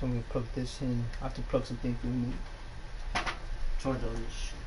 So I'm gonna plug this in. I have to plug something through me. Charge all this shit.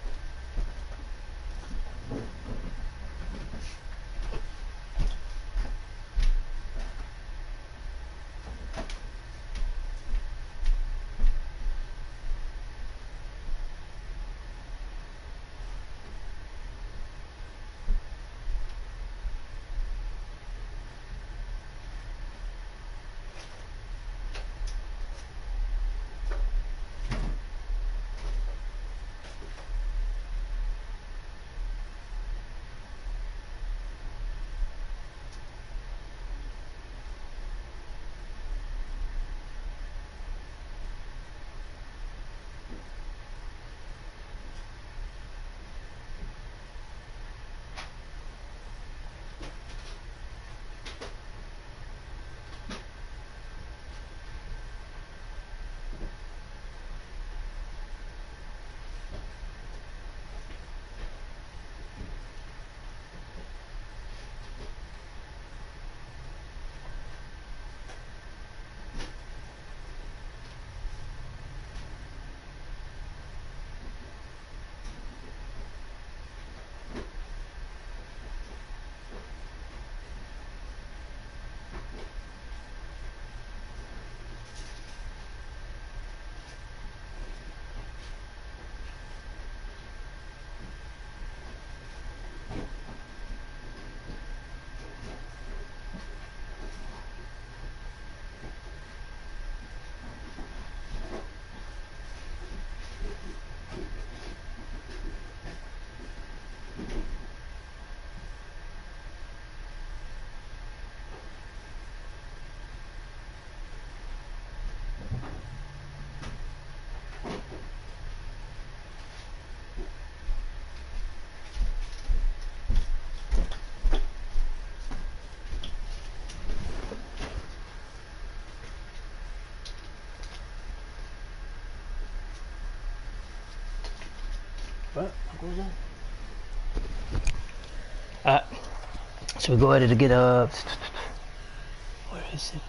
What goes on? So we go ahead to get where is it?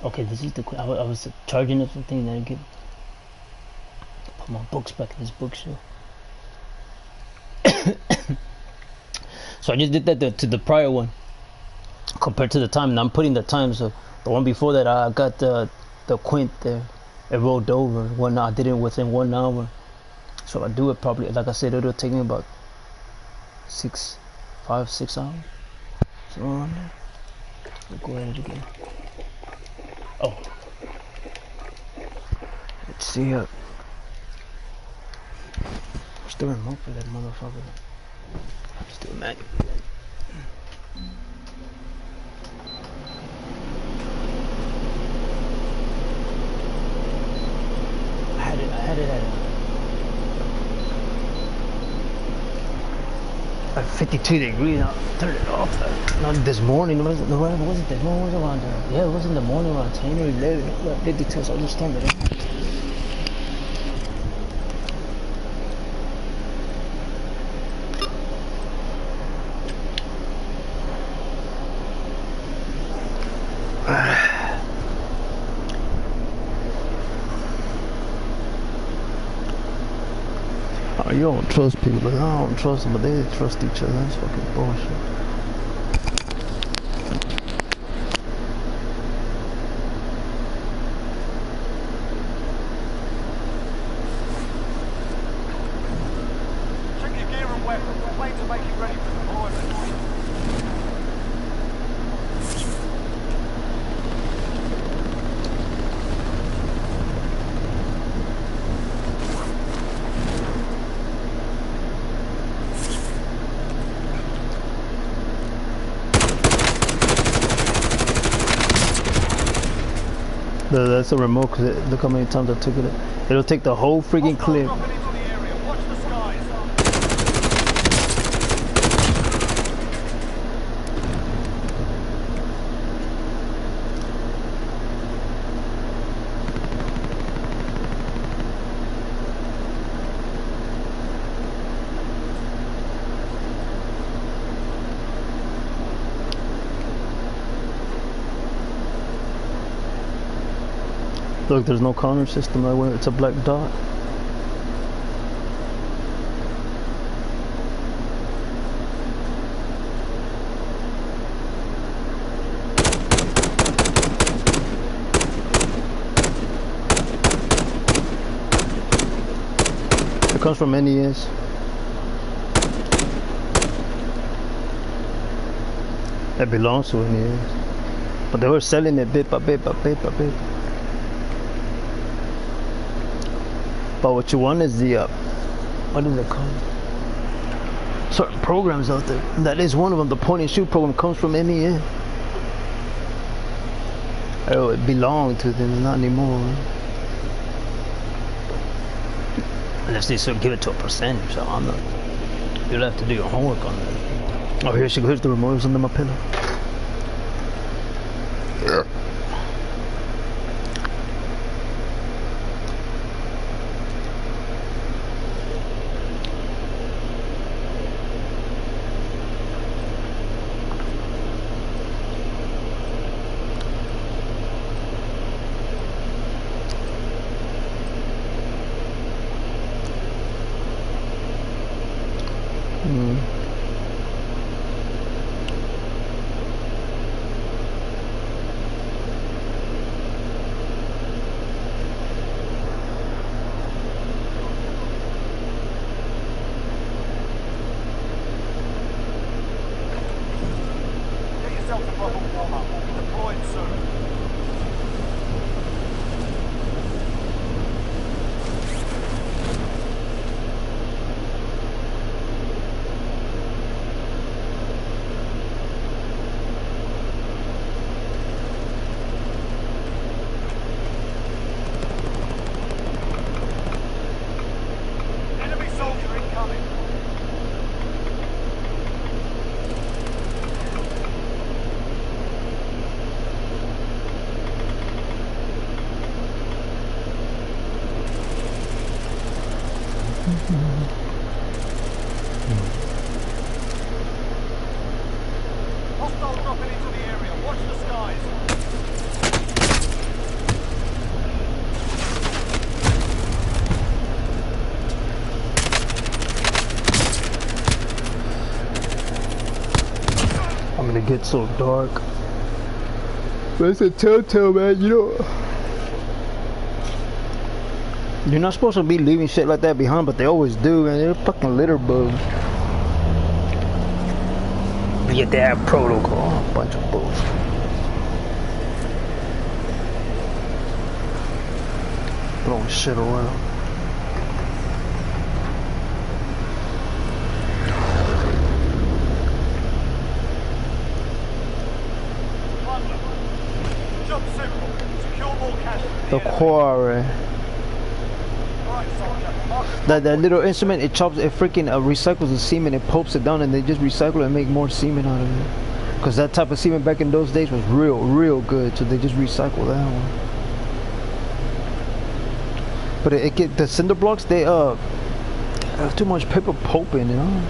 Okay, this is the. I was charging up something and I get put my books back in this bookshelf. So I just did that to the prior one. compared to the time, and I'm putting the time. So the one before that, I got the quint there. It rolled over. I did it within 1 hour. So I do it probably, like I said, it'll take me about 5, 6 hours. So around there. We'll go at it again. Oh. Let's see. What's the remote for that motherfucker? Let's do it manual. I had it at 52 degrees. I turned it off. Not this morning. Was it this morning? Was it around there? Yeah, it was in the morning around 10 or 11. 52, so I just turned it off. You don't trust people, but I don't trust them, but they trust each other. That's fucking bullshit. Check your gear and weapons. Planes are making ready for deployment. That's a remote, because look how many times I took it. It'll take the whole freaking clip. Look, there's no counter system. It's a black dot. It comes from NES. It belongs to NES. But they were selling it bit by bit by bit by bit. But what you want is the what is it called? Certain programs out there. That is one of them. The point and shoot program comes from NES. Oh, it belonged to them, not anymore. Unless they sort of give it to a percentage. So I'm not. You'll have to do your homework on that. Oh, here she goes. Here's the remote. It was under my pillow. Yeah. Hostile dropping into the area. Watch the skies. I'm gonna get so dark. But it's a telltale, man. You know, you're not supposed to be leaving shit like that behind, but they always do, man. They're fucking litter bugs. Get that protocol, a bunch of bullshit. Throwing shit around. The quarry. That little instrument, it chops, it freaking recycles the semen, it pulps it down, and they just recycle it and make more semen out of it. Cause that type of semen back in those days was real good, so they just recycle that one. But it get the cinder blocks, they have too much paper pulp in it, huh?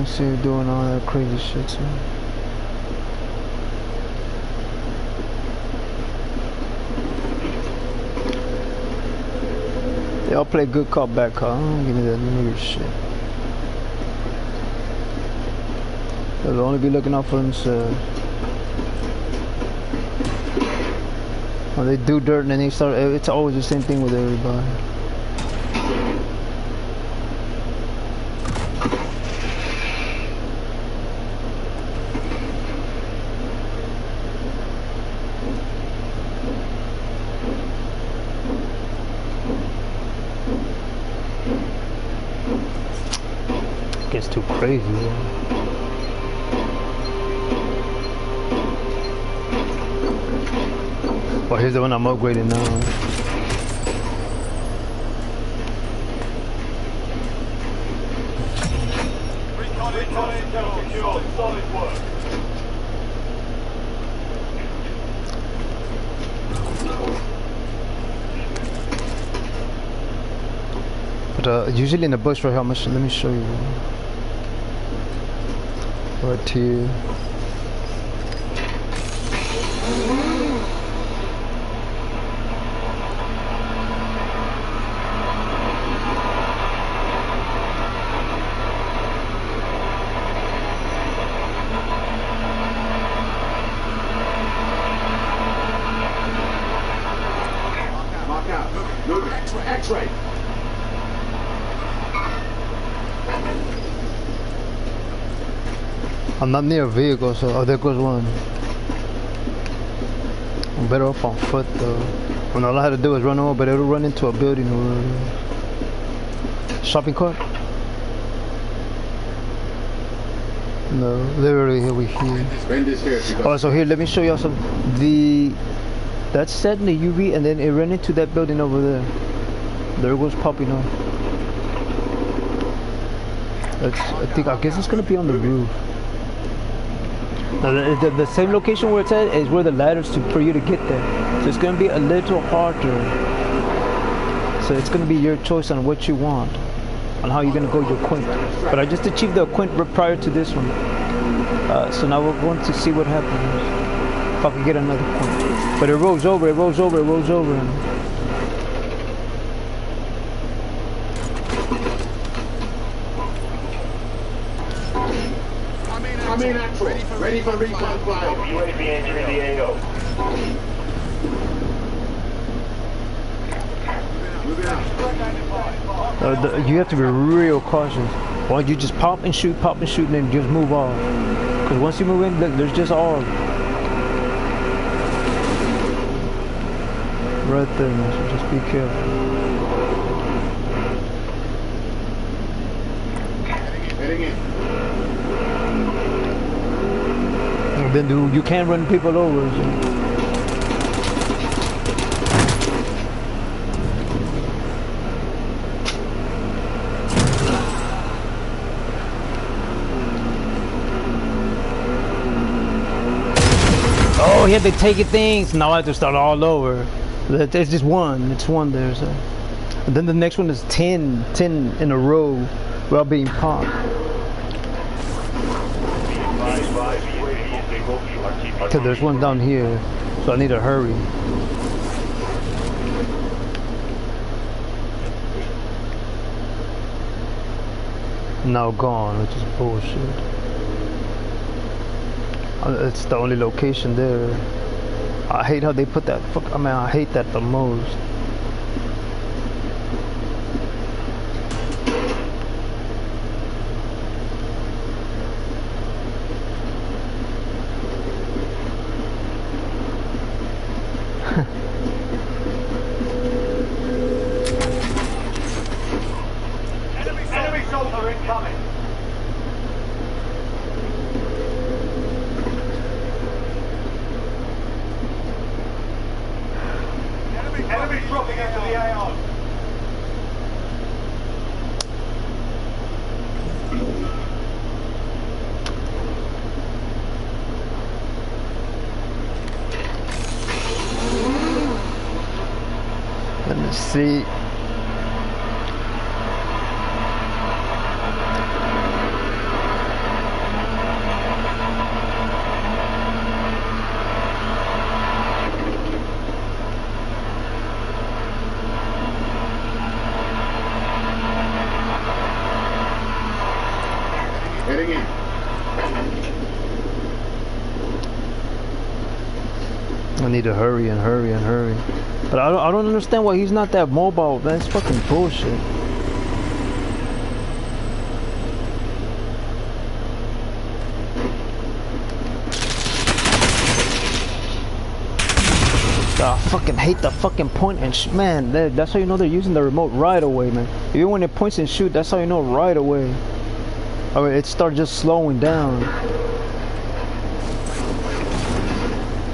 See you doing all that crazy shit, so. They all play good cop, bad cop. Don't give me that nigger shit. They'll only be looking out for themselves. When they do dirt and then they start, it's always the same thing with everybody. Gets too crazy. Well, here's the one I'm upgrading now. Recon intel secure. Solid work. But usually in the bush right here, let me show you. Right here. Mark out. Move. X-ray. I'm not near a vehicle, so oh, there goes one. I'm better off on foot though. When all I had to do is run over, but it'll run into a building or shopping cart. No, literally here we here. Oh, so here, let me show y'all some. That's set in the UV, and then it ran into that building over there. There it goes popping off. I guess it's gonna be on the roof. Now, the same location where it's at is where the ladders for you to get there. So it's gonna be a little harder. So it's gonna be your choice on what you want, on how you're gonna go your quint. But I just achieved the quint prior to this one. So now we're going to see what happens if I can get another quint. But it rolls over, it rolls over, it rolls over. I'm in actual. Ready for recon flight. UAV entering the AO. Moving out. You have to be real cautious. Why don't you just pop and shoot, and then just move off. Because once you move in, there's just all right there, man. So just be careful. Heading in. Then you can't run people over. So. Oh, he had to take it things. Now I have to start all over. There's just one. It's one there. So. And then the next one is 10 in a row without being popped. Okay, there's one down here, so I need to hurry. Now gone, which is bullshit. It's the only location there. I hate how they put that. I mean, I hate that the most. Enemy soldier incoming. Enemy dropping into the AO. Let me see. Heading in. I need to hurry and hurry and hurry. But I don't understand why he's not that mobile. That's fucking bullshit. I fucking hate the fucking point and man, that's how you know they're using the remote right away, man. Even when it points and shoot, that's how you know right away. Or it starts just slowing down.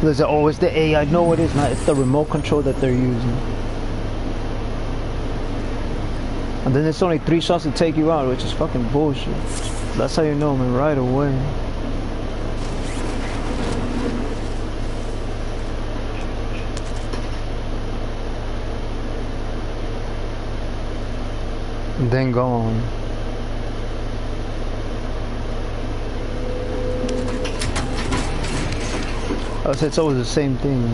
There's oh, it's the AI. No, it is not. It's the remote control that they're using. And then it's only 3 shots to take you out, which is fucking bullshit. That's how you know, man, right away. And then gone. It's always the same thing.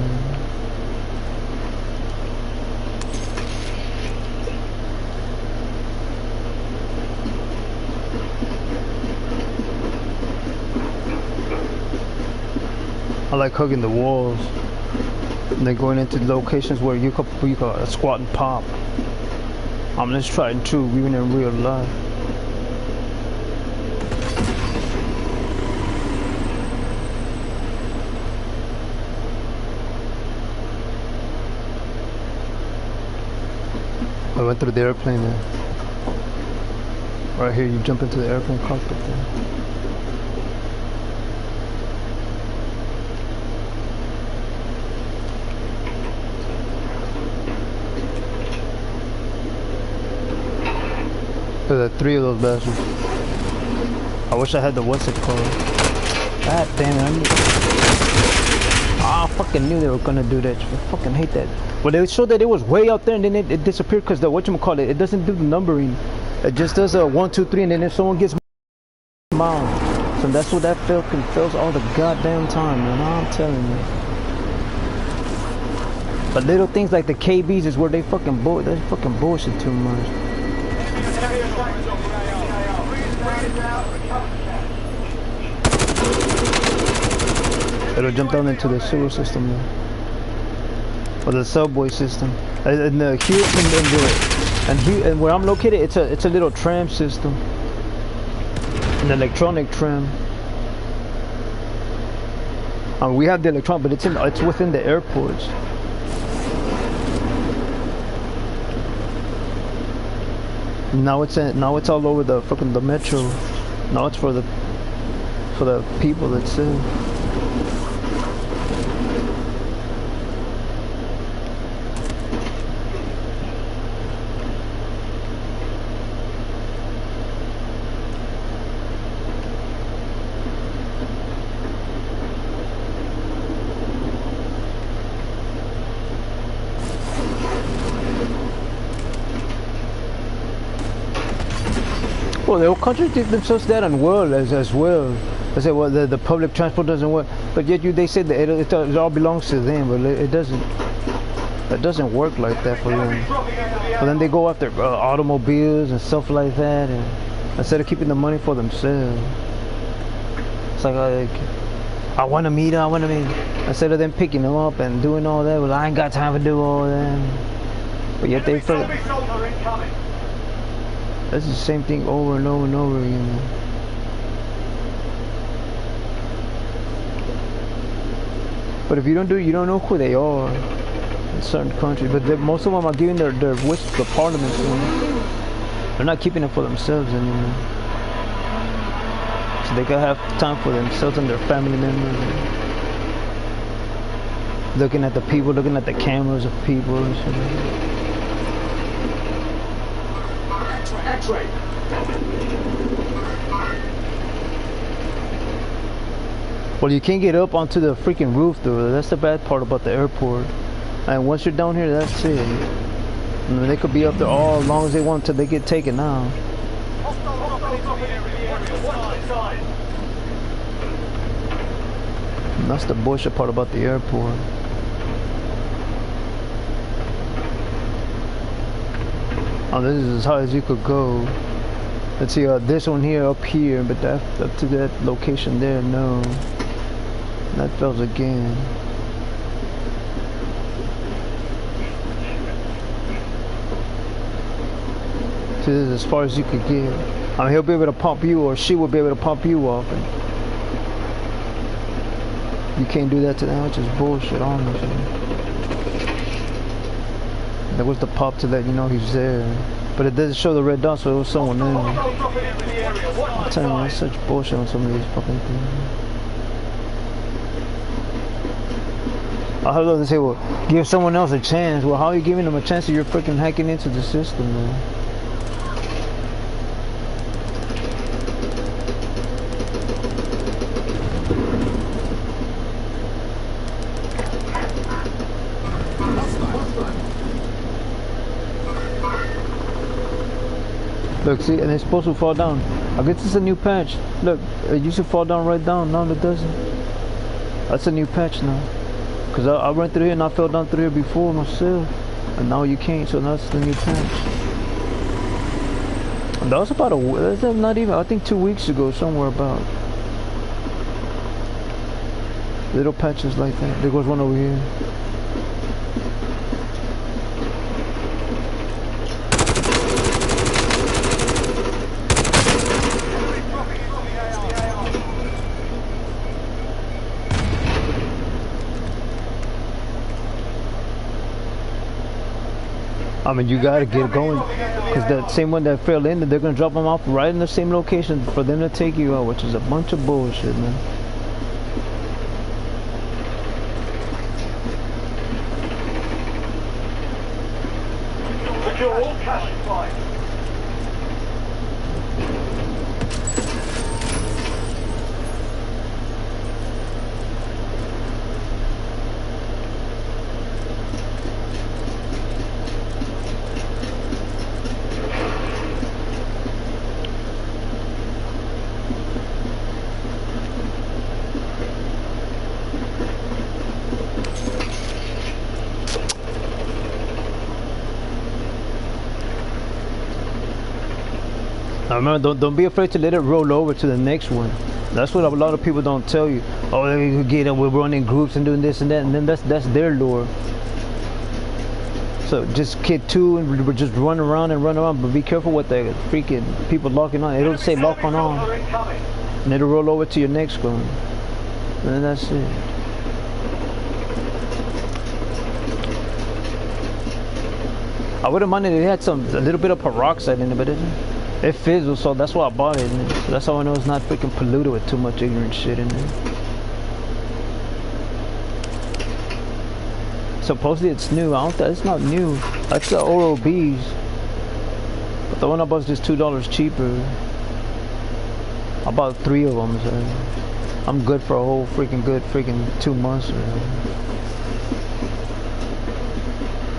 I like hugging the walls and then going into locations where you could squat and pop. I'm just trying to even in real life. I went through the airplane there. Right here, you jump into the airplane cockpit there. There's 3 of those bastards. I wish I had the what's it called. God damn it, I fucking knew they were gonna do that. I fucking hate that. Well, they showed that it was way out there and then it disappeared because the whatchamacallit, it doesn't do the numbering. It just does a 1, 2, 3 and then if someone gets miles. So that's what that fucking fails all the goddamn time, man. I'm telling you. But little things like the KBs is where they fucking bullshit too much. It'll jump down into the sewer system now. Or the subway system. And the here and where I'm located, it's a little tram system. An electronic tram. We have the electronic, but it's within the airports. Now it's all over the fucking the metro. Now it's for the people that sell. Well, they'll contradict themselves that on world as well. They say, well, the public transport doesn't work, but yet they say that it all belongs to them, but it doesn't. It doesn't work like that for them. But then they go after automobiles and stuff like that, and instead of keeping the money for themselves. It's like I want to meet. Instead of them picking them up and doing all that, well, I ain't got time to do all that. But yet they feel. That's the same thing over and over and over again. But if you don't do it, you don't know who they are in certain countries. But most of them are giving their wish to the parliament. They're not keeping it for themselves anymore. So they can have time for themselves and their family members. Looking at the people, looking at the cameras of people and shit. X-ray. Well, you can't get up onto the freaking roof though. That's the bad part about the airport. And once you're down here, that's it. I mean, they could be up there all as long as they want till they get taken out. And that's the bullshit part about the airport. Oh, this is as high as you could go. Let's see, this one here up here, but that up to that location there, no. That fails again. See, this is as far as you could get. I mean, he'll be able to pump you, or she will be able to pump you off. And you can't do that to them, which is bullshit, honestly. There was the pop to let you know he's there. But it doesn't show the red dot, so it was someone there. I'm telling you, that's such bullshit on some of these fucking things. I heard others say, well, give someone else a chance. Well, how are you giving them a chance if you're freaking hacking into the system, man? Look, see, and it's supposed to fall down. I guess it's a new patch. Look, it used to fall down right down. Now it doesn't. That's a new patch now. Because I went through here and I fell down through here before myself. And now you can't, so that's the new patch. And that was about that's not even, I think 2 weeks ago, somewhere about. Little patches like that. There goes one over here. I mean, you gotta get going, because that same one that fell in, they're gonna drop them off right in the same location for them to take you out, which is a bunch of bullshit, man. Secure all cash supplies. Now remember, don't be afraid to let it roll over to the next one. That's what a lot of people don't tell you. Oh, we get it, we're running groups and doing this and that, and then that's their lure. So just kid two and we're just run around, but be careful with the freaking people locking on. It'll say lock on, and it'll roll over to your next one. And then that's it. I wouldn't mind if it had a little bit of peroxide in it, but it fizzles, so that's why I bought it. So that's how I know it's not freaking polluted with too much ignorant shit in it. Supposedly it's new. It's not new. That's the Oral B's. But the one I bought is just $2 cheaper. I bought 3 of them, so I'm good for a whole freaking 2 months.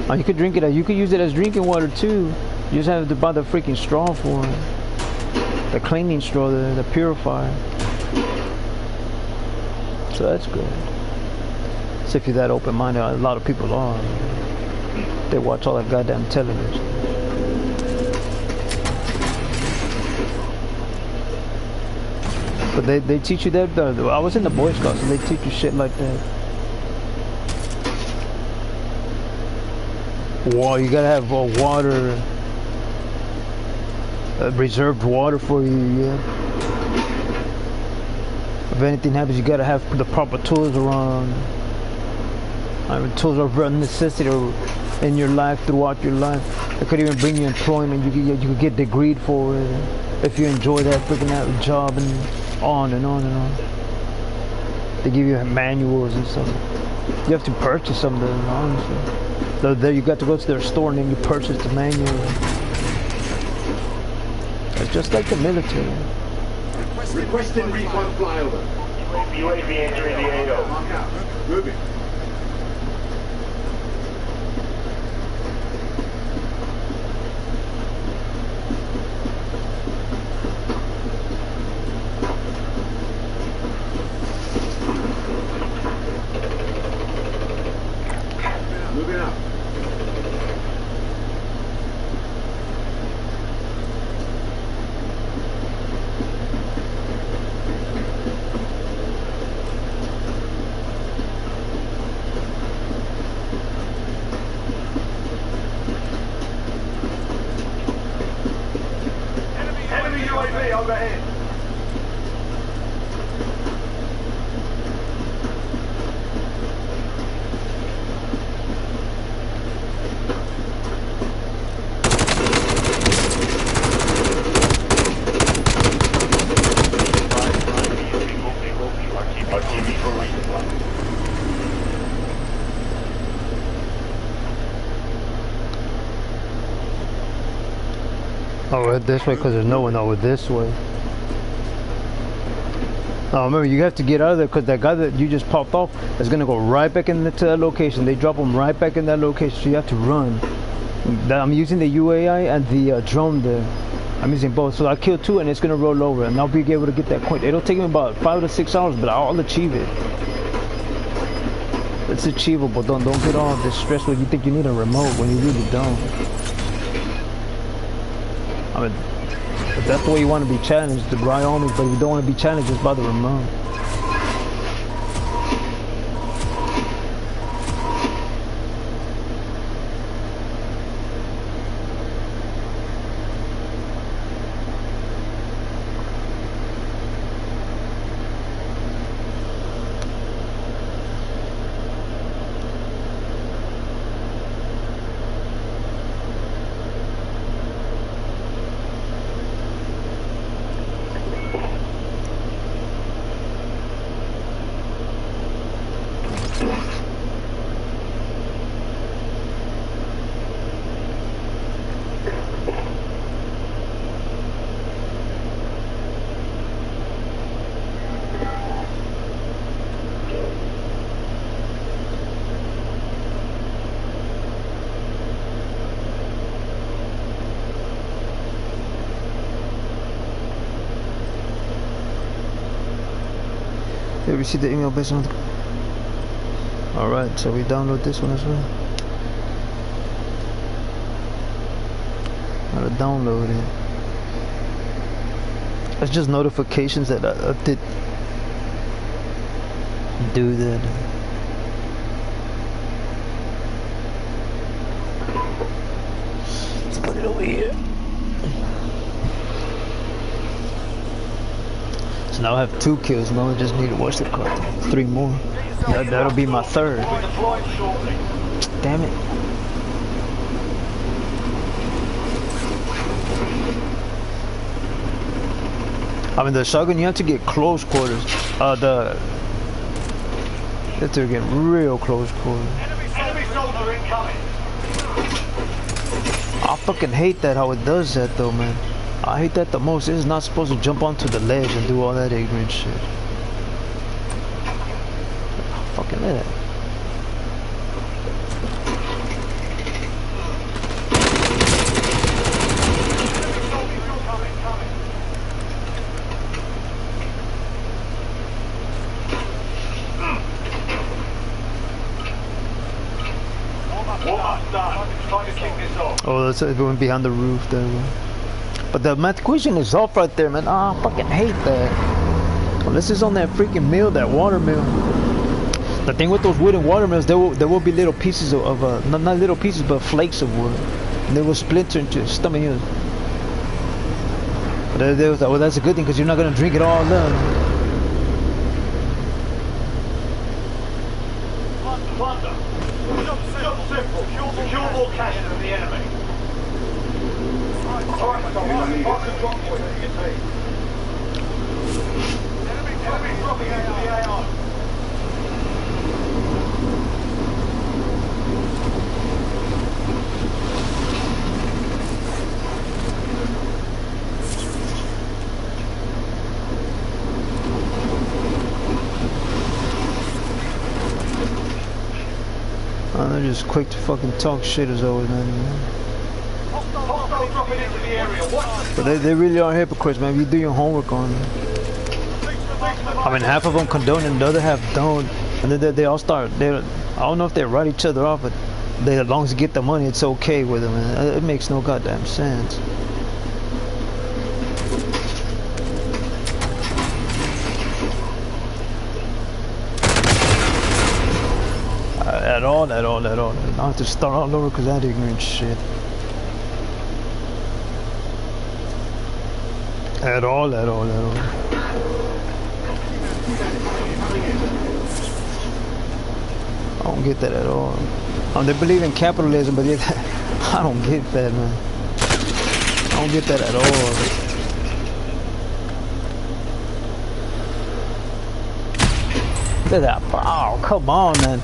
Oh, you could drink it. You could use it as drinking water too. You just have to buy the freaking straw for it. the cleaning straw, the purifier. So that's good. So if you're that open-minded, a lot of people are. They watch all that goddamn television. But they teach you that. I was in the Boy Scouts, and they teach you shit like that. Well, you gotta have water, reserved water for you. Yeah. If anything happens, you gotta have the proper tools around. I mean, tools are a necessity in your life throughout your life. It could even bring you employment. You could get degreed for it if you enjoy that freaking that job, and on and on and on. They give you manuals and stuff. You have to purchase some of them, honestly. There you got to go to their store and then you purchase the manual. It's just like the military. Requesting recon flyover. UAV entering the AO. Mark out. Moving. Moving up. Enemy UAV overhead. Oh, we're this way because there's no one over this way. Oh, remember, you have to get out of there because that guy that you just popped off is going to go right back into that location. They drop him right back in that location, so you have to run. I'm using the UAI and the drone there. I'm using both. So I killed two and it's going to roll over and I'll be able to get that quint. It'll take me about 5 to 6 hours, but I'll achieve it. It's achievable. Don't get all distressed when you think you need a remote when you really don't. I mean, if that's the way you want to be challenged, by all means, but if you don't want to be challenged, just by the remote. Here we see the email based on the... Alright, so we download this one as well. Gotta download it. It's just notifications that I did do that. Let's put it over here. So now I have 2 kills. Now I just need to watch the card. 3 more. That'll be my 3rd. Damn it. I mean, the shotgun, you have to get close quarters. You have to get real close quarters. Enemy soldier incoming. I fucking hate that how it does that though, man. I hate that the most. It's not supposed to jump onto the ledge and do all that ignorant shit. Fucking let it. Oh, that's everyone behind the roof there. But the math equation is off right there, man. Ah, I fucking hate that. Unless it's on that freaking mill, that water mill. The thing with those wooden water mills, there will be little pieces of not little pieces, but flakes of wood, and they will splinter into your stomach. But well, that's a good thing because you're not gonna drink it all up. Plunder. Simple. Secure more cash than the enemy. Alright, so mark the drop point that you can take. Enemy dropping into the AR. They're just quick to fucking talk shit as always, man. But they really are hypocrites, man. If you do your homework on them. I mean, half of them condone and the other half don't. And then they all start, I don't know if they write each other off, but as long as you get the money, it's okay with them, man. It makes no goddamn sense. At all. I don't have to start all over because that ignorant shit. At all. I don't get that at all. They believe in capitalism, but I don't get that, man. I don't get that at all. Look at that. Oh, come on, man.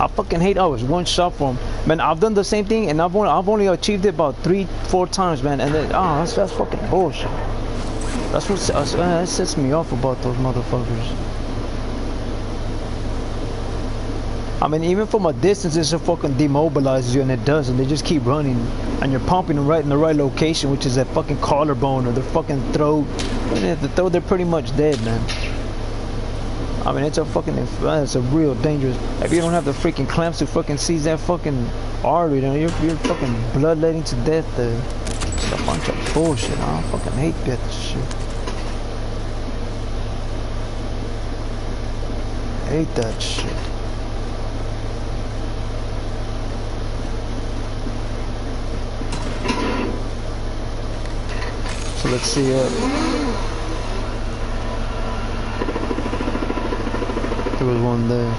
I fucking hate. I was one shot from, man. I've done the same thing, and I've only achieved it about 3-4 times, man. And then, that's fucking bullshit. That's what that sets me off about those motherfuckers. I mean, even from a distance, it fucking demobilizes you, and it does, and they just keep running, and you're pumping them right in the right location, which is that fucking collarbone or their fucking throat. And at the throat, they're pretty much dead, man. I mean, it's a real dangerous. If you don't have the freaking clamps to fucking seize that fucking artery, then you're fucking bloodletting to death there. It's a bunch of bullshit. I fucking hate that shit. Hate that shit. So let's see. There was one there.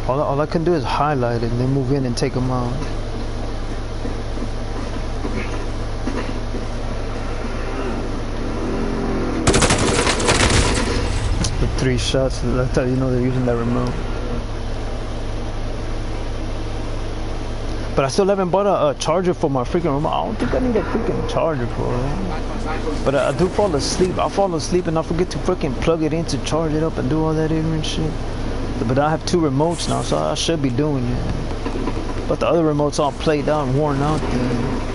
All I can do is highlight it and then move in and take them out. The 3 shots, that's how you know they're using that remote. But I still haven't bought a charger for my freaking remote. I don't think I need a freaking charger for it. But I do fall asleep. I fall asleep and I forget to freaking plug it in to charge it up and do all that ignorant shit. But I have 2 remotes now, so I should be doing it. But the other remote's all played out and worn out there.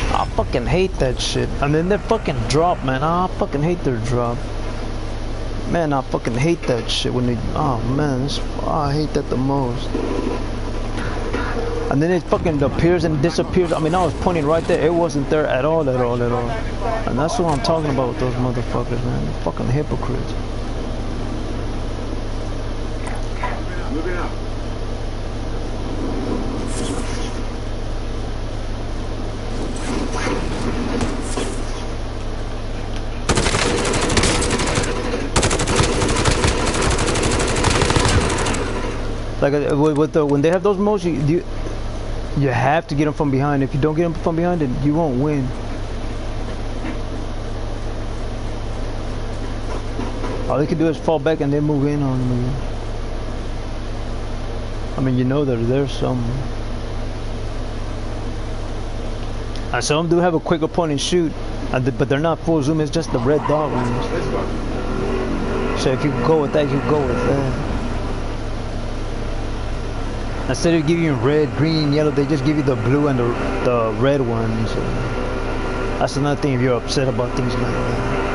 I fucking hate that shit. And then their fucking drop, man. I fucking hate their drop. Man, I fucking hate that shit when they. Oh man, I hate that the most. And then it fucking appears and disappears. I mean, I was pointing right there. It wasn't there at all. And that's what I'm talking about with those motherfuckers, man. They're fucking hypocrites. Moving up. Like when they have those modes, you have to get them from behind. If you don't get them from behind, then you won't win. All they can do is fall back and then move in on them. I mean, you know that there's some. And some do have a quicker point and shoot, But they're not full zoom. It's just the red dot ones. This one. So if you go with that, you go with that. Instead of giving you red, green, yellow, they just give you the blue and the red ones. That's another thing if you're upset about things like that.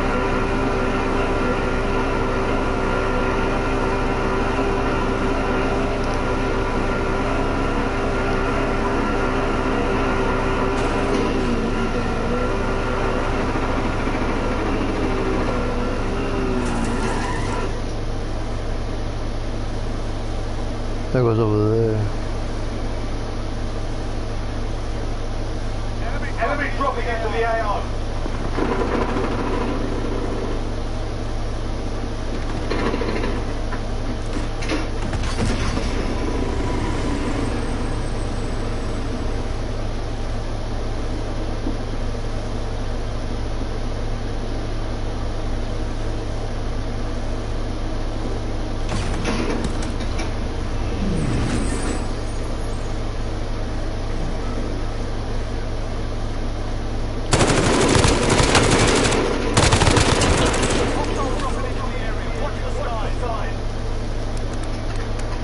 That goes over there. Enemy dropping into the AO.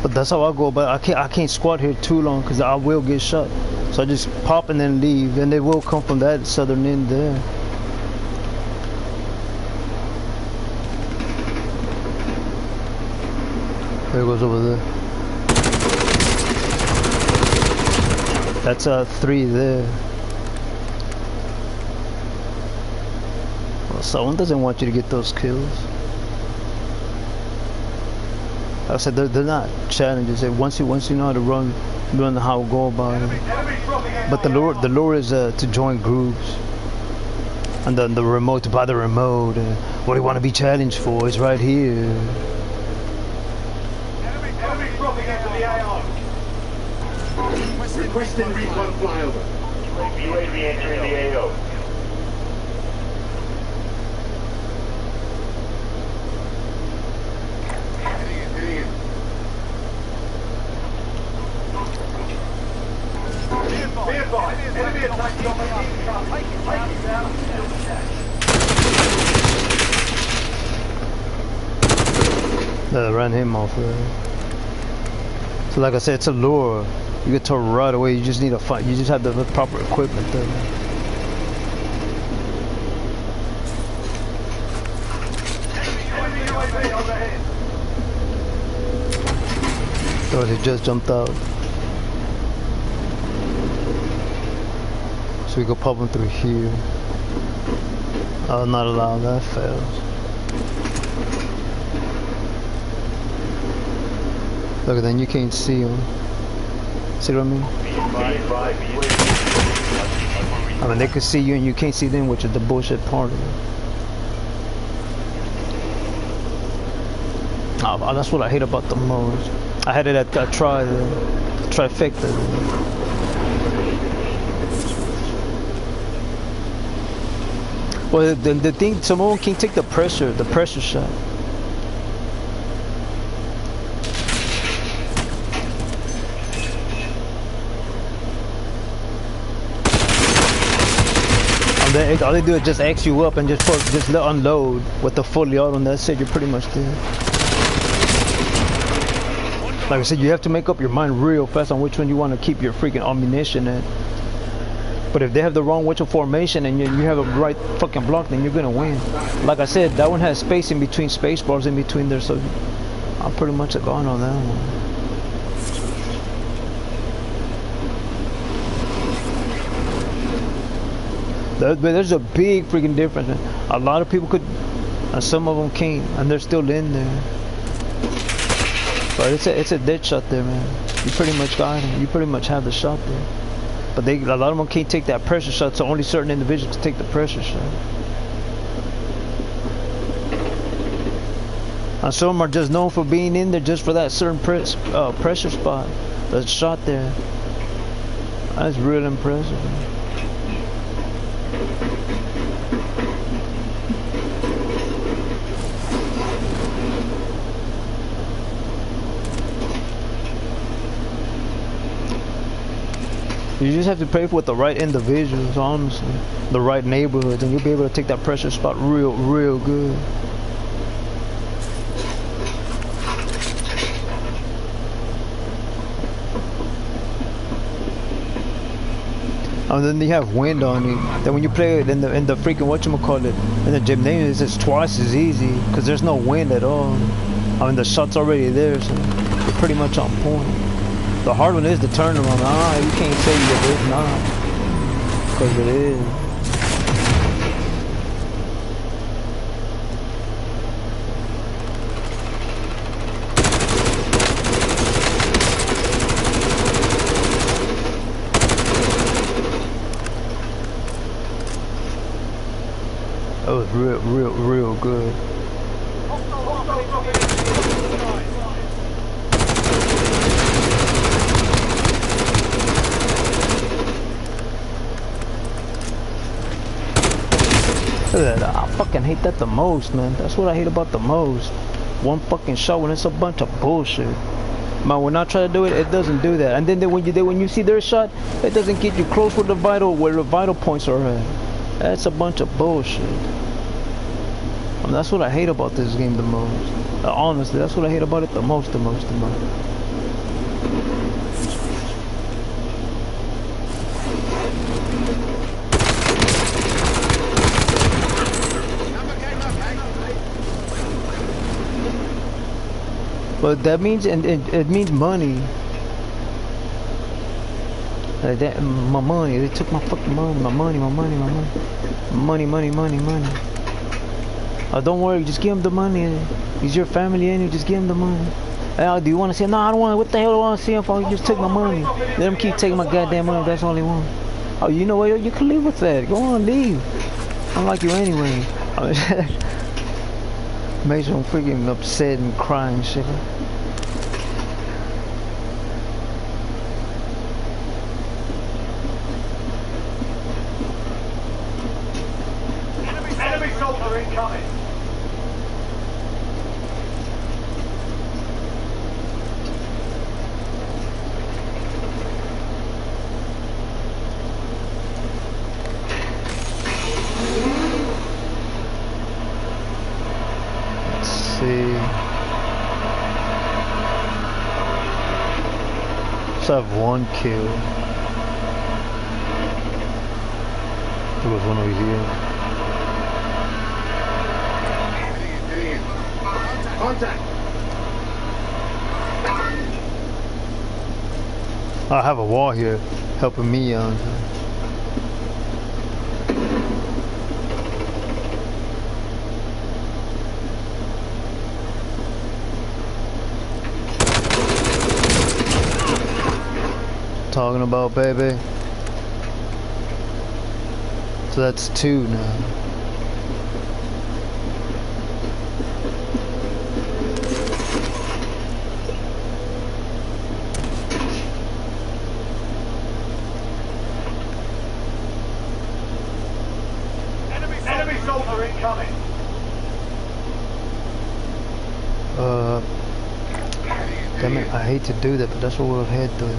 But that's how I go. But I can't squat here too long because I will get shot. So I just pop and then leave, and they will come from that southern end there. There it goes over there. That's 3 there. Well, someone doesn't want you to get those kills. Like I said, they're not challenges. Once you know how to run how to go about it. But the lure is to join groups. And then the remote, to buy the remote. What do you want to be challenged for? It's right here. Enemy dropping into the AO. Requesting recon flyover. UAV entering the AO. Be advised, enemy attack Ran him off there. So like I said, it's a lure. You get told right away. You just need to fight. You just have the proper equipment there. So he just jumped out. So we go pop him through here. Oh, not allowed. That fails. Look, then you can't see him. See what I mean? I mean, they can see you and you can't see them, which is the bullshit part of it. Oh, that's what I hate about the most. I had it at trifecta. Well, the thing, someone can take the pressure shot. All they do is just X you up and just unload with the fully auto, and that's it. You're pretty much there. Like I said, you have to make up your mind real fast on which one you want to keep your freaking ammunition at. But if they have the wrong which formation and you have a right fucking block, then you're gonna win. Like I said, that one has space in between, space bars in between there, so I'm pretty much gone on that one. There's a big freaking difference, man. A lot of people could, and some of them can't, and they're still in there. But it's a dead shot there, man. You pretty much got him. You pretty much have the shot there. But a lot of them can't take that pressure shot, so only certain individuals can take the pressure shot. And some of them are just known for being in there just for that certain pressure spot. The shot there. That's real impressive, man. You just have to play with the right individuals, honestly, the right neighborhoods, and you'll be able to take that pressure spot real good. And then you have wind on you. Then when you play it in the freaking whatchamacallit, in the gymnasium, it's just twice as easy because there's no wind at all. I mean, the shot's already there, so you're pretty much on point. The hard one is the turnaround. You can't say it is not, because it is. That was real good. I fucking hate that the most, man. That's what I hate about the most. One fucking shot when it's a bunch of bullshit. Man, when I try to do it, it doesn't do that. And then when you see their shot, it doesn't get you close where the vital points are at. That's a bunch of bullshit. I mean, that's what I hate about this game the most. Honestly, that's what I hate about it the most. But that means, and it means money. My money, they took my fucking money, my money. Money. Oh, don't worry, just give him the money. He's your family and you just give him the money. Hey, do you want to see him? No, I don't want. What the hell do I want to see him for? You just took my money. Let him keep taking my goddamn money. That's all he wants. Oh, you know what? You can live with that. Go on, leave. I don't like you anyway. Makes him freaking upset and crying and shit. Enemy soldier incoming. I have one kill. There was one over here. Contact. I have a wall here helping me on. Talking about, baby. So that's 2 now. Enemy soldier incoming. Damn it, I hate to do that, but that's what we'll head through.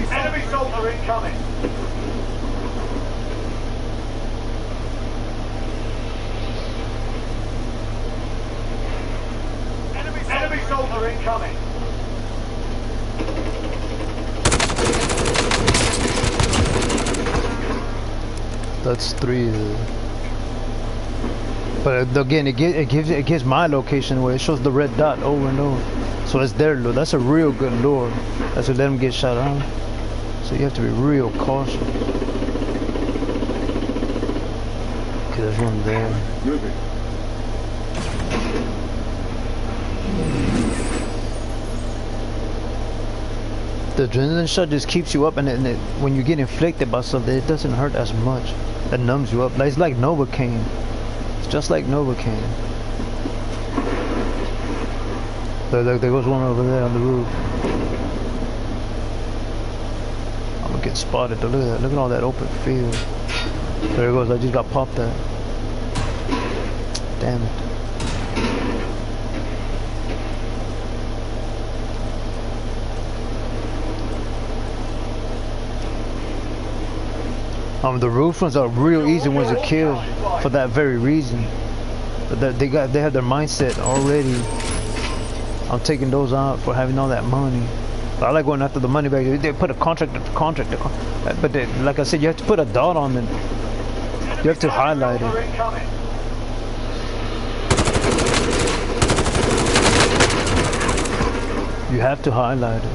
Enemy soldier incoming. Enemy soldier incoming. That's 3. But again, it gives my location where it shows the red dot over and over. So it's their lure. That's a real good lure. That's what let them get shot on. So you have to be real cautious. Okay, there's one there. Moving. The adrenaline shot just keeps you up, and when you get inflicted by something, it doesn't hurt as much. It numbs you up. It's like Novocaine. It's just like Novocaine. There goes one over there on the roof. I'm gonna get spotted. Look at that. Look at all that open field. There it goes. I just got popped at. Damn it. The roof ones are real easy ones to kill for that very reason. But they have their mindset already. I'm taking those out for having all that money. But I like going after the money back. They put a contract, but like I said, you have to put a dot on it. You have to highlight it. You have to highlight it.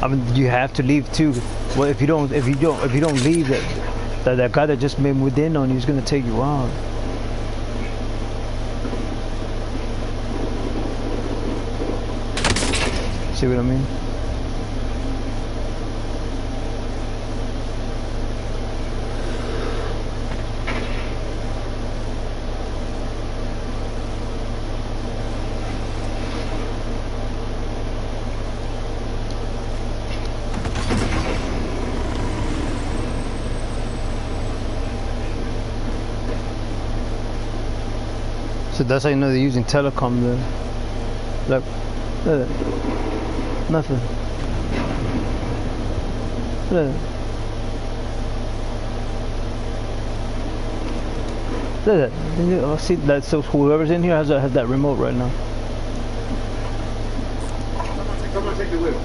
I mean, you have to leave too. Well, if you don't leave, that guy that just made within on you is gonna take you out. See what I mean? So that's how you know they're using telecom there. Look, nothing. Look at that. See that? So whoever's in here has that remote right now. Someone take the wheel.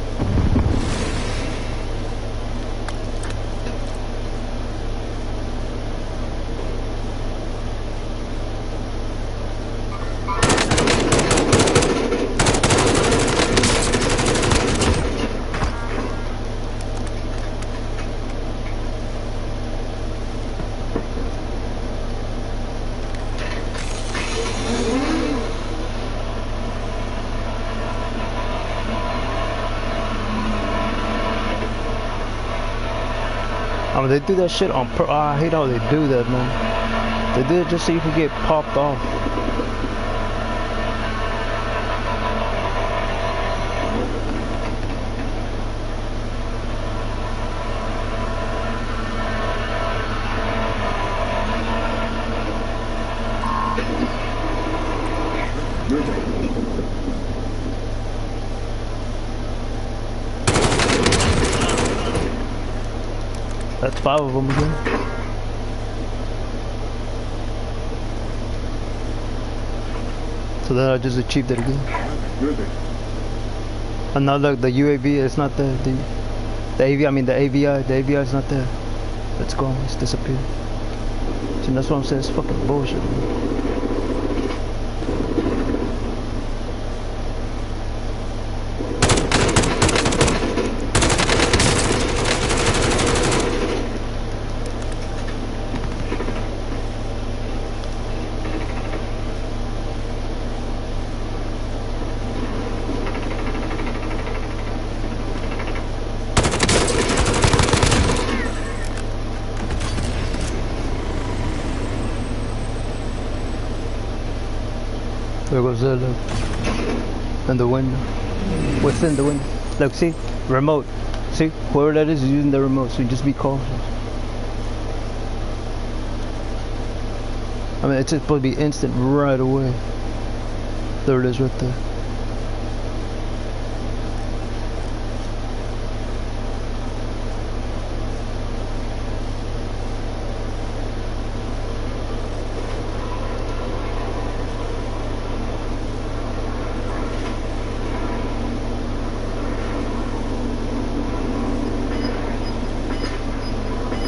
I mean, they do that shit on I hate how they do that, man. They do it just so you can get popped off. That's 5 of them again. So then I just achieved it again. And now look, the UAV is not there. The AVI, I mean the AVI is not there. It's gone. It's disappeared. See, that's what I'm saying. It's fucking bullshit, man. There goes there, look. In the window. Within the window. Look, see? Remote. See? Whoever that is using the remote, so you just be cautious. I mean, it's supposed to be instant right away. There it is right there.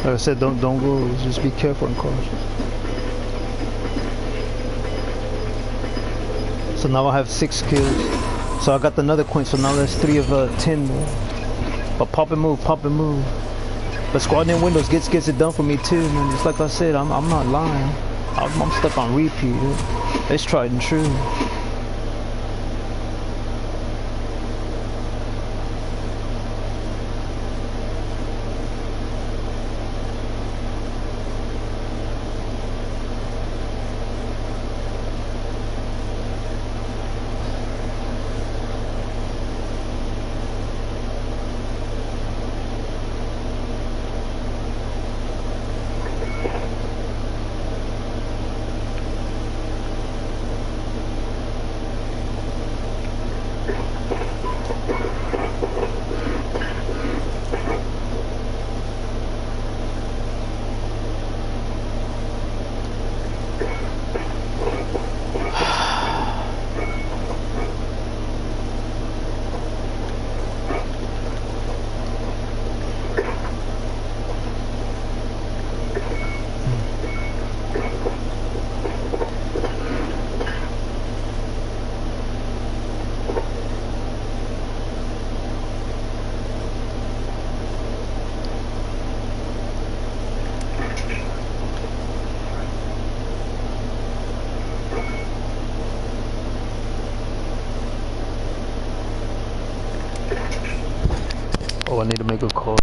Like I said, don't go. Just be careful and cautious. So now I have 6 kills. So I got another quint. So now there's 3 of 10 more. But pop and move, pop and move. But squad in windows gets it done for me too, man. Just like I said, I'm not lying. I'm stuck on repeat. It's tried and true. record.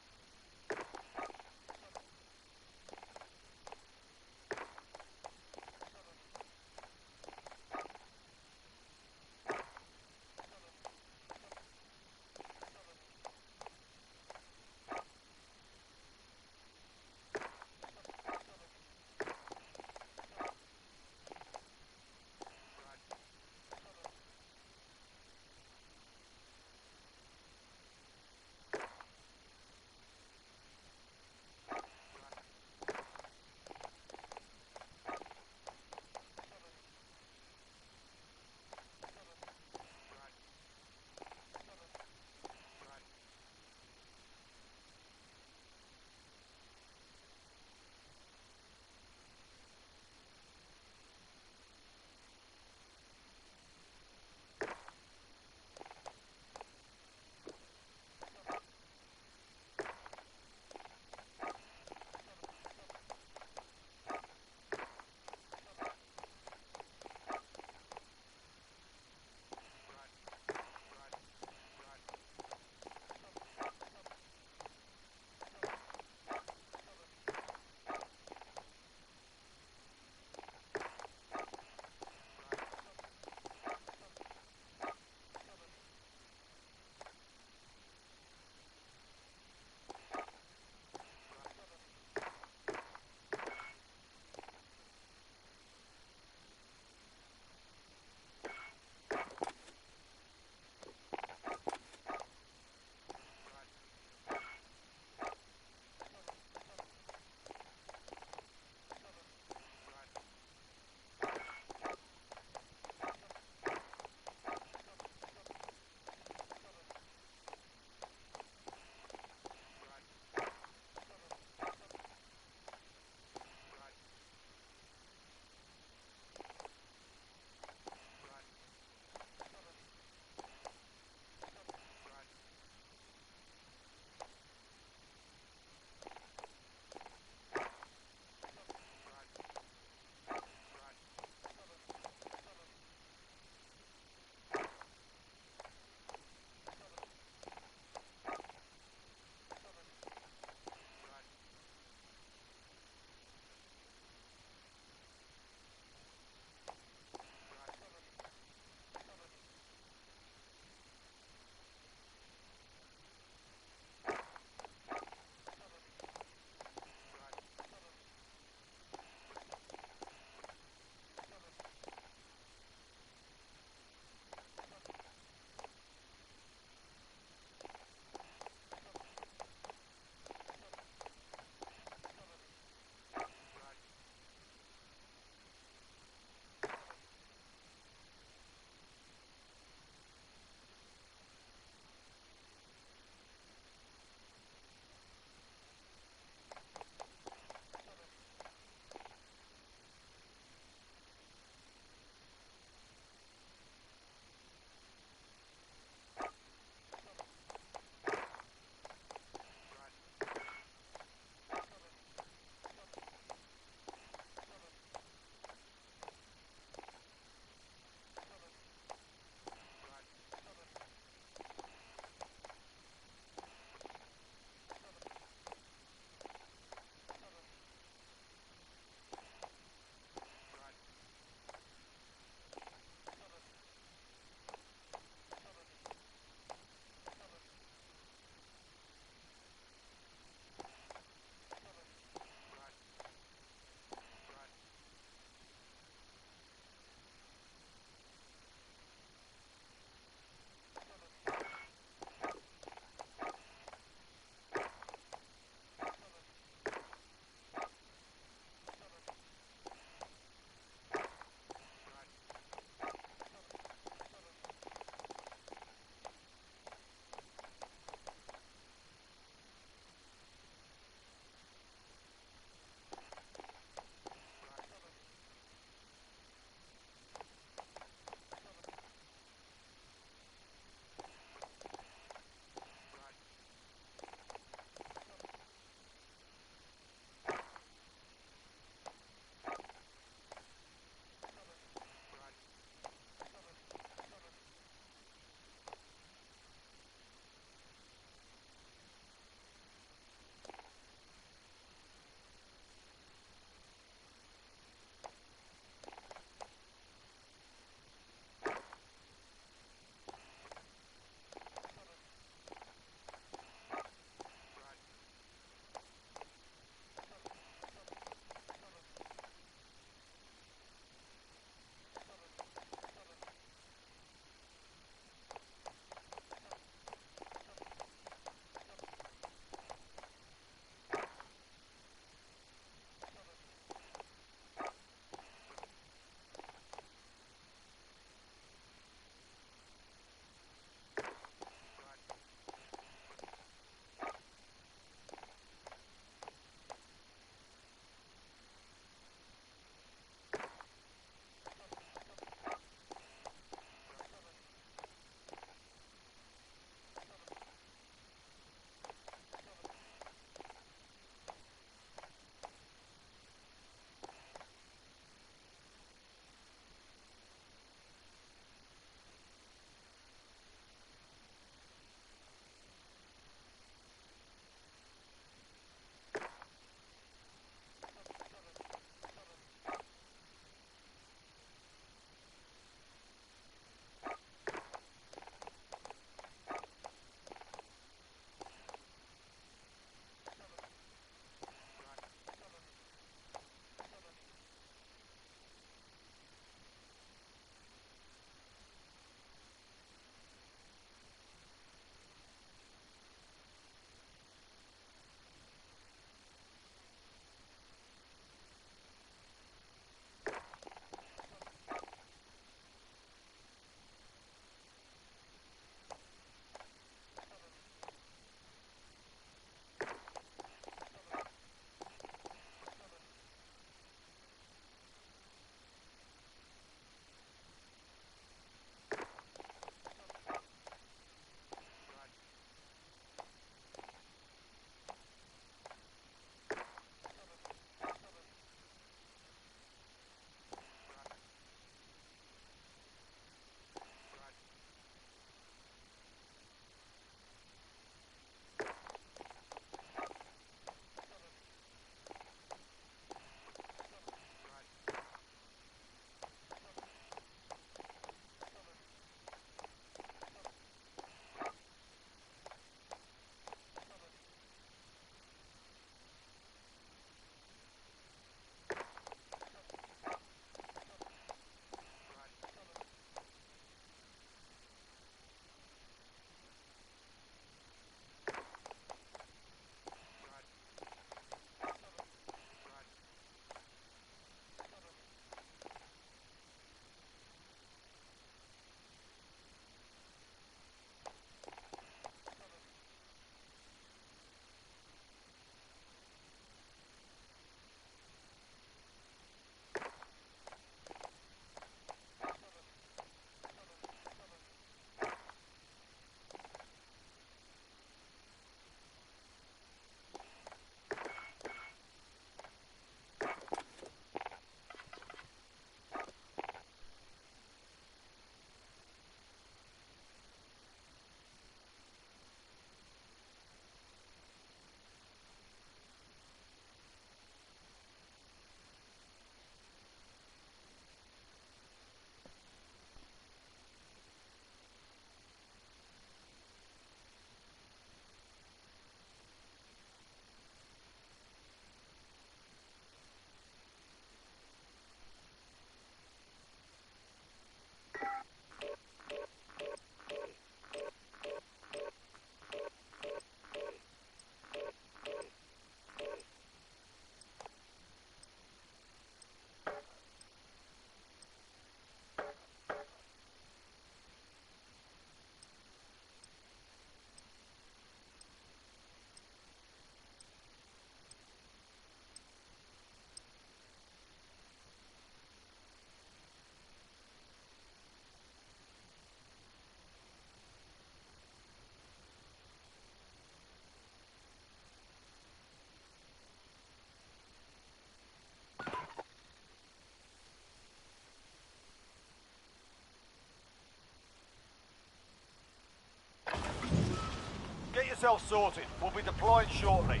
yourself sorted. We'll be deploying shortly.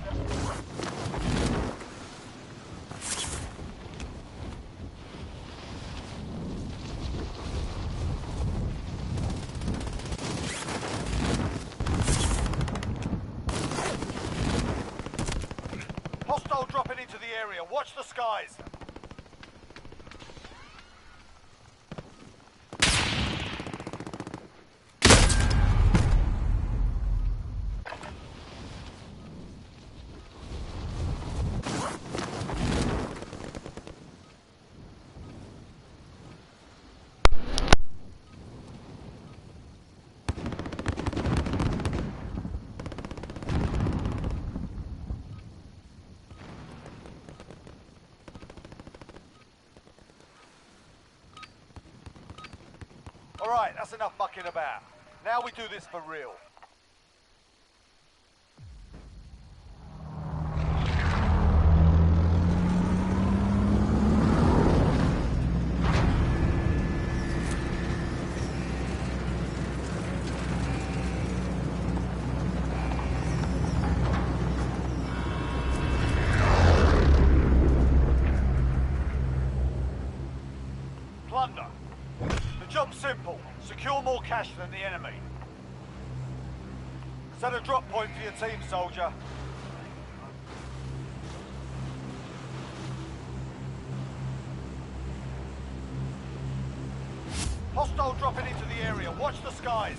Hostile dropping into the area. Watch the skies. Alright, that's enough mucking about. Now we do this for real. Plunder. The job's simple. Secure more cash than the enemy. Set a drop point for your team, soldier. Hostile dropping into the area. Watch the skies.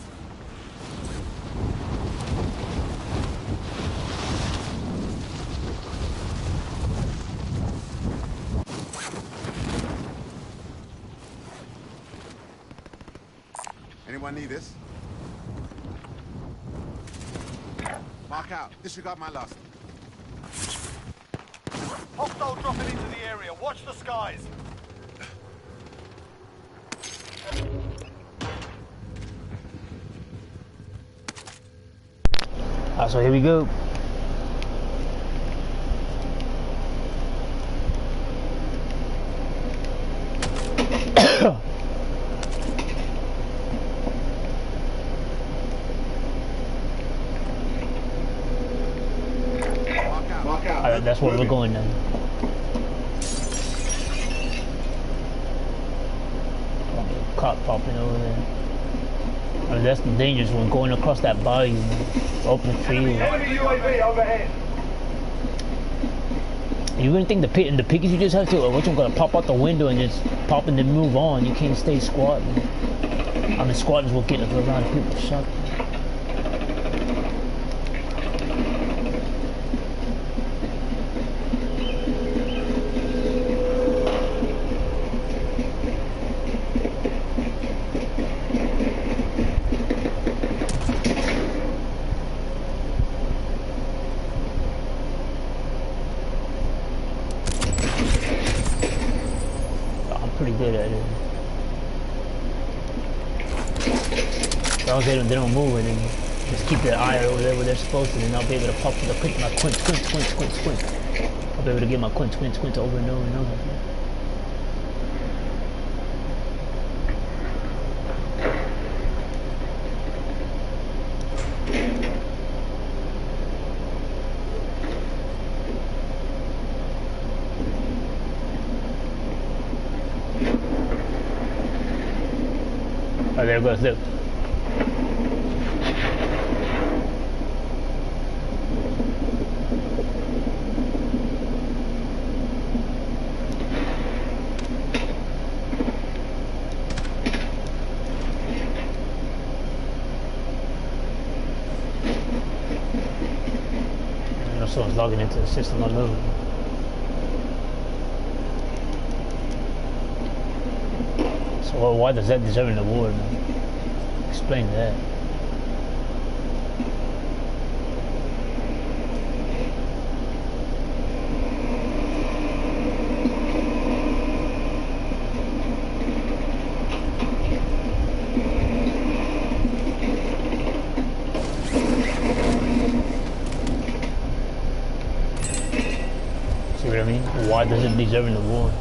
Anyone need this? Mark out. Disregard my last. Hostile dropping into the area. Watch the skies. So here we go. Alright, that's where we're going now. Cop popping over there. I mean, that's the dangerous one, going across that bayou, open field. Enemy UAV overhead. You wouldn't think the pickies you just have to, what you gonna pop out the window and just pop and then move on. You can't stay squatting. I mean, squatters will get a lot of people shot. Pretty good at it. As long as they don't move and then just keep their eye over there where they're supposed to, then I'll be able to pop my quint. I'll be able to get my quint over and over and over. Oh, there goes Luke. Someone's logging into the system on Luke. So why does that deserve an award? Explain that. See what I mean? Why does it deserve an award?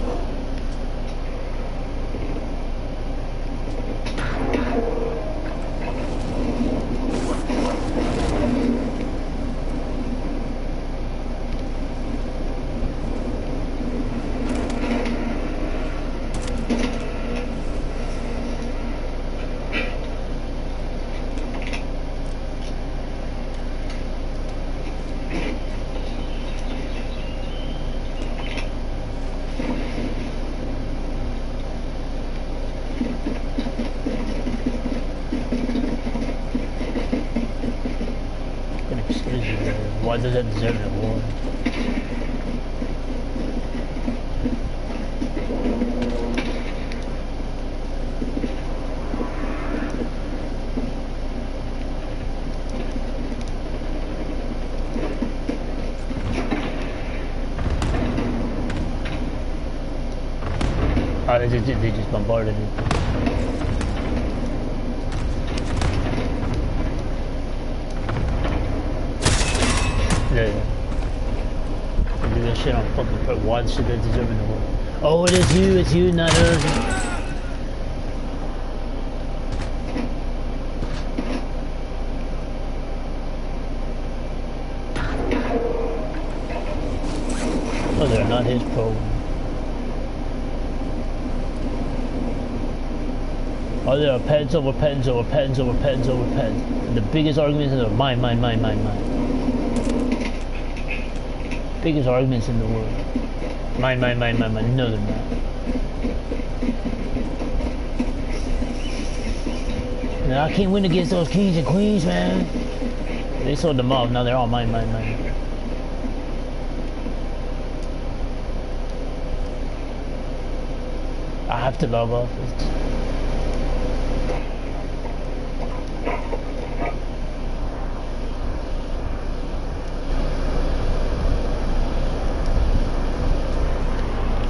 Fucking excuses, man. Why does that deserve an award? Oh, they just bombarded it. Yeah. They do that shit on fucking put one shit that deserving the world. Oh, it's you, not her. Oh, they're not his program. Oh, there are pens over pens over pens over pens over pens. And the biggest arguments are mine. Biggest arguments in the world. Mine. No, they're not. And I can't win against those kings and queens, man. They sold them off. Now they're all mine. I have to log off.